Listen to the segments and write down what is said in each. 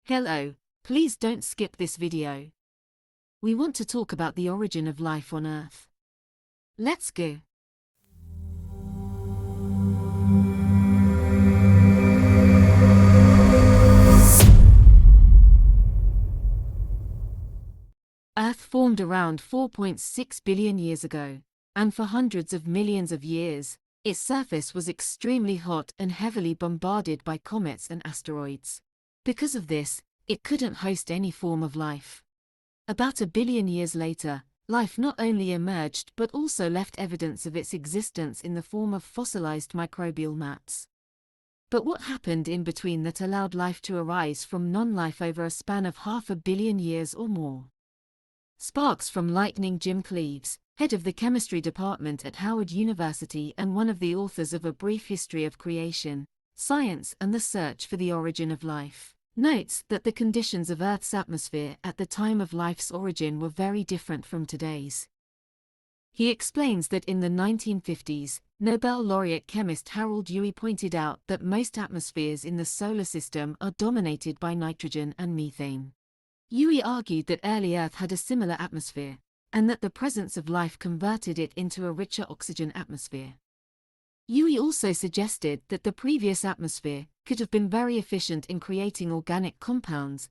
Hello, please don't skip this video. We want to talk about the origin of life on Earth. Let's go. Earth formed around 4.6 billion years ago, and for hundreds of millions of years, its surface was extremely hot and heavily bombarded by comets and asteroids. Because of this, it couldn't host any form of life. About 1 billion years later, life not only emerged but also left evidence of its existence in the form of fossilized microbial mats. But what happened in between that allowed life to arise from non-life over a span of 500 million years or more? Sparks from lightning. Jim Cleaves, head of the chemistry department at Howard University and one of the authors of A Brief History of Creation, Science and the Search for the Origin of Life, notes that the conditions of Earth's atmosphere at the time of life's origin were very different from today's. He explains that in the 1950s, Nobel laureate chemist Harold Urey pointed out that most atmospheres in the solar system are dominated by nitrogen and methane. Urey argued that early Earth had a similar atmosphere, and that the presence of life converted it into a richer oxygen atmosphere. Urey also suggested that the previous atmosphere could have been very efficient in creating organic compounds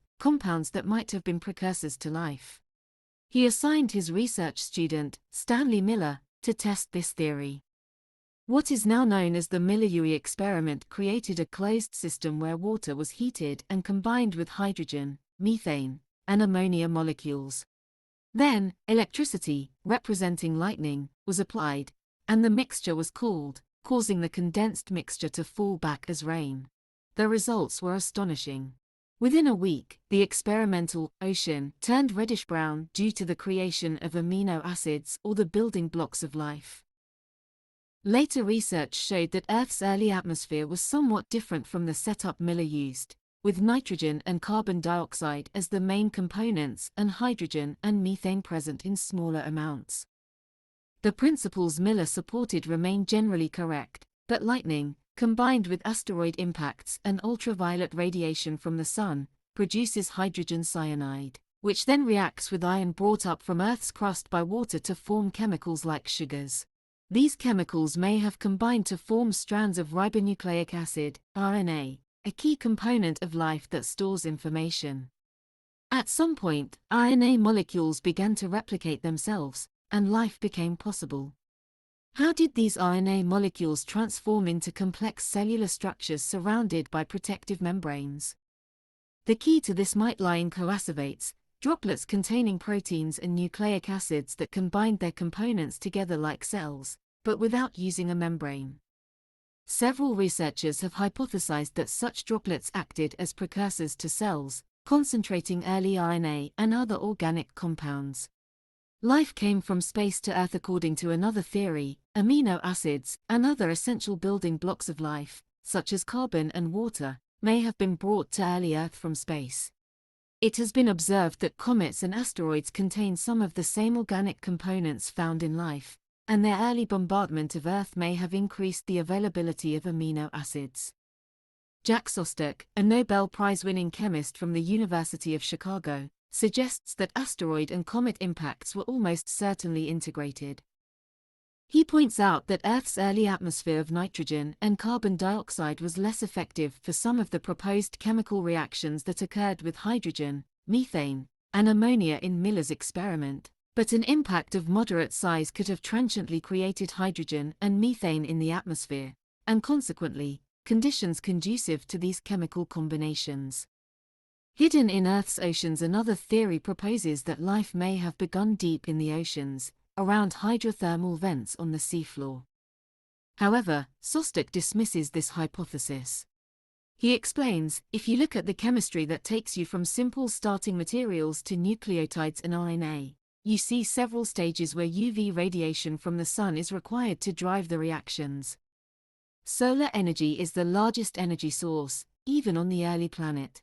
that might have been precursors to life. He assigned his research student, Stanley Miller, to test this theory. What is now known as the Miller-Urey experiment created a closed system where water was heated and combined with hydrogen, methane, and ammonia molecules. Then, electricity, representing lightning, was applied, and the mixture was cooled, causing the condensed mixture to fall back as rain. The results were astonishing. Within a week, the experimental ocean turned reddish-brown due to the creation of amino acids or the building blocks of life. Later research showed that Earth's early atmosphere was somewhat different from the setup Miller used, with nitrogen and carbon dioxide as the main components and hydrogen and methane present in smaller amounts. The principles Miller supported remain generally correct, but lightning, combined with asteroid impacts and ultraviolet radiation from the sun, produces hydrogen cyanide, which then reacts with iron brought up from Earth's crust by water to form chemicals like sugars. These chemicals may have combined to form strands of ribonucleic acid, RNA, a key component of life that stores information. At some point, RNA molecules began to replicate themselves, and life became possible. How did these RNA molecules transform into complex cellular structures surrounded by protective membranes? The key to this might lie in coacervates, droplets containing proteins and nucleic acids that combined their components together like cells, but without using a membrane. Several researchers have hypothesized that such droplets acted as precursors to cells, concentrating early RNA and other organic compounds. Life came from space to Earth. According to another theory, amino acids and other essential building blocks of life, such as carbon and water, may have been brought to early Earth from space. It has been observed that comets and asteroids contain some of the same organic components found in life, and their early bombardment of Earth may have increased the availability of amino acids. Jack Szostak, a Nobel Prize-winning chemist from the University of Chicago, suggests that asteroid and comet impacts were almost certainly integrated. He points out that Earth's early atmosphere of nitrogen and carbon dioxide was less effective for some of the proposed chemical reactions that occurred with hydrogen, methane, and ammonia in Miller's experiment, but an impact of moderate size could have transiently created hydrogen and methane in the atmosphere, and consequently, conditions conducive to these chemical combinations. Hidden in Earth's oceans. Another theory proposes that life may have begun deep in the oceans, around hydrothermal vents on the seafloor. However, Szostak dismisses this hypothesis. He explains, if you look at the chemistry that takes you from simple starting materials to nucleotides and RNA, you see several stages where UV radiation from the sun is required to drive the reactions. Solar energy is the largest energy source, even on the early planet.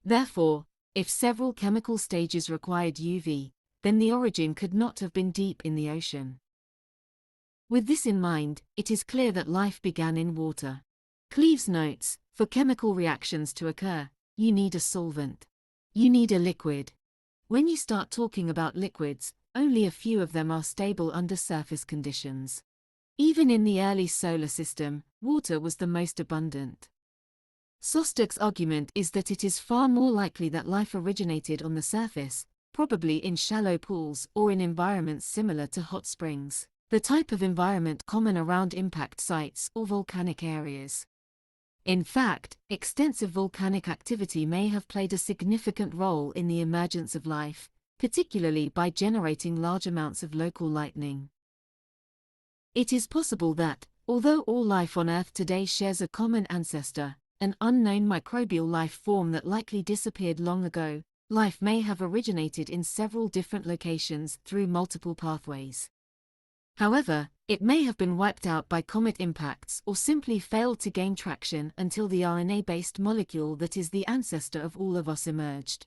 Therefore, if several chemical stages required UV, then the origin could not have been deep in the ocean. With this in mind, it is clear that life began in water. Cleaves notes, for chemical reactions to occur, you need a solvent. You need a liquid. When you start talking about liquids, only a few of them are stable under surface conditions. Even in the early solar system, water was the most abundant. Szostak's argument is that it is far more likely that life originated on the surface, probably in shallow pools or in environments similar to hot springs, the type of environment common around impact sites or volcanic areas. In fact, extensive volcanic activity may have played a significant role in the emergence of life, particularly by generating large amounts of local lightning. It is possible that, although all life on Earth today shares a common ancestor, an unknown microbial life form that likely disappeared long ago, life may have originated in several different locations through multiple pathways. However, it may have been wiped out by comet impacts or simply failed to gain traction until the RNA-based molecule that is the ancestor of all of us emerged.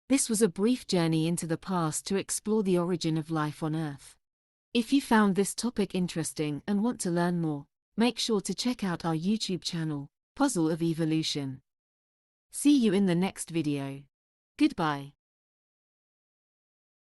This was a brief journey into the past to explore the origin of life on Earth. If you found this topic interesting and want to learn more, make sure to check out our YouTube channel, Puzzle of Evolution. See you in the next video. Goodbye.